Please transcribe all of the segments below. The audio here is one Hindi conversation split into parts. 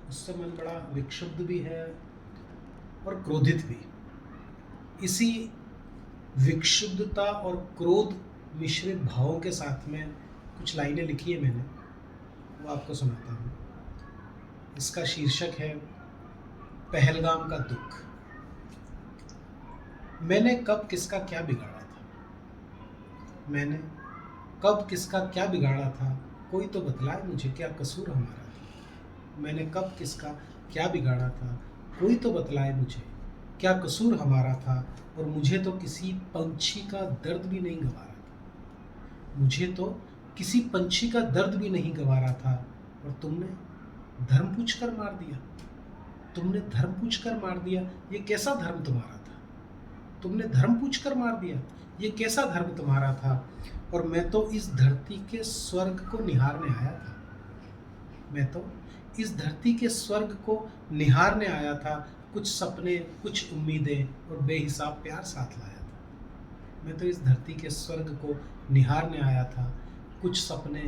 उससे मन बड़ा विक्षुब्ध भी है और क्रोधित भी। इसी विक्षुब्धता और क्रोध मिश्रित भावों के साथ में कुछ लाइनें लिखी है मैंने, वो आपको सुनाता हूँ। इसका शीर्षक है पहलगाम का दुख। मैंने कब किसका क्या बिगाड़ा था, मैंने कब किसका क्या बिगाड़ा था, कोई तो बतलाए मुझे क्या कसूर हमारा था। मैंने कब किसका क्या बिगाड़ा था, कोई तो बतलाए मुझे क्या कसूर हमारा था। और मुझे तो किसी पंछी का दर्द भी नहीं गवारा था, मुझे तो किसी पंछी का दर्द भी नहीं गवारा था। और तुमने धर्म पूछ कर मार दिया, तुमने धर्म पूछ कर मार दिया। ये कैसा धर्म तुम्हारा था, तुमने धर्म पूछ कर मार दिया, ये कैसा धर्म तुम्हारा था। और मैं तो इस धरती के स्वर्ग को निहारने आया था, मैं तो इस धरती के स्वर्ग को निहारने आया था। कुछ सपने, कुछ उम्मीदें और बेहिसाब प्यार साथ लाया था। मैं तो इस धरती के स्वर्ग को निहारने आया था, कुछ सपने,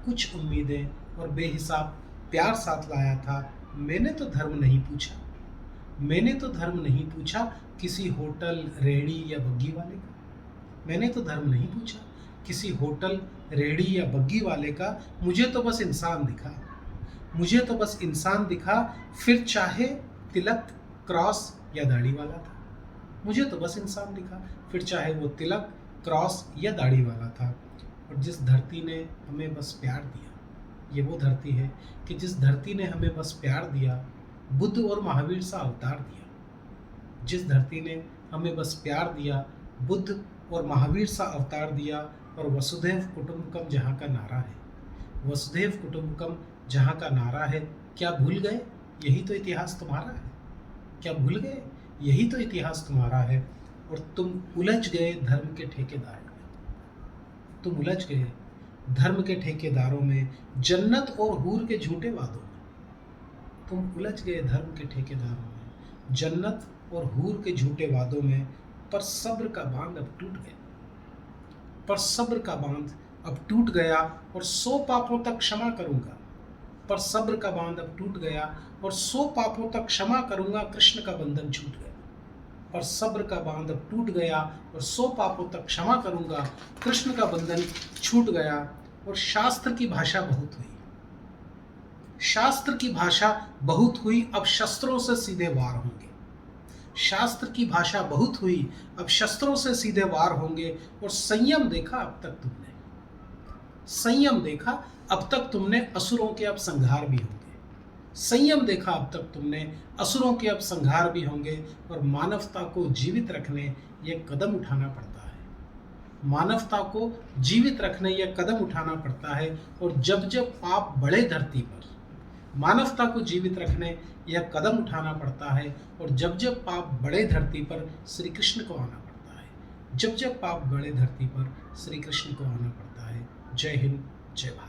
कुछ उम्मीदें और बेहिसाब प्यार साथ लाया था। मैंने तो धर्म नहीं पूछा, मैंने तो धर्म नहीं पूछा किसी होटल, रेहड़ी या बग्गी वाले का। मैंने तो धर्म नहीं पूछा किसी होटल, रेहड़ी या बग्गी वाले का। मुझे तो बस इंसान दिखा, मुझे तो बस इंसान दिखा, फिर चाहे तिलक, क्रॉस या दाढ़ी वाला था। मुझे तो बस इंसान दिखा, फिर चाहे वो तिलक, क्रॉस या दाढ़ी वाला था। और जिस धरती ने हमें बस प्यार दिया, ये वो धरती है कि जिस धरती ने हमें बस प्यार दिया, बुद्ध और महावीर सा अवतार दिया। जिस धरती ने हमें बस प्यार दिया, बुद्ध और महावीर सा अवतार दिया। और वसुधैव कुटुंबकम जहाँ का नारा है, वसुधैव कुटुंबकम जहाँ का नारा है, क्या भूल गए यही तो इतिहास तुम्हारा है, क्या भूल गए यही तो इतिहास तुम्हारा है। और तुम उलझ गए धर्म के ठेकेदारों में, तुम उलझ गए धर्म के ठेकेदारों में, जन्नत और हूर के झूठे वादों में। तुम उलझ गए धर्म के ठेकेदारों में, जन्नत और हूर के झूठे वादों में। पर सब्र का बांध अब टूट गया, पर सब्र का बांध अब टूट गया। और 100 पापों तक क्षमा करूंगा, पर सब्र का बांध अब टूट गया। और 100 पापों तक क्षमा करूंगा, कृष्ण का बंधन छूट गया। पर सब्र का बांध अब टूट गया और 100 पापों तक क्षमा करूंगा, कृष्ण का बंधन छूट गया। और शास्त्र की भाषा बहुत हुई, शास्त्र की भाषा बहुत हुई, अब शस्त्रों से सीधे वार होंगे। शास्त्र की भाषा बहुत हुई, अब शस्त्रों से सीधे वार होंगे। और संयम देखा अब तक तुमने, संयम देखा अब तक तुमने, असुरों के अब संहार भी होंगे। संयम देखा अब तक तुमने, असुरों के अब संहार भी होंगे। और मानवता को जीवित रखने ये कदम उठाना पड़ता है, मानवता को जीवित रखने ये कदम उठाना पड़ता है। और जब जब पाप बढ़े धरती पर, मानवता को जीवित रखने यह कदम उठाना पड़ता है। और जब जब पाप बढ़े धरती पर, श्री कृष्ण को आना पड़ता है। जब जब पाप बढ़े धरती पर, श्री कृष्ण को आना पड़ता है। जय हिंद, जय भारत।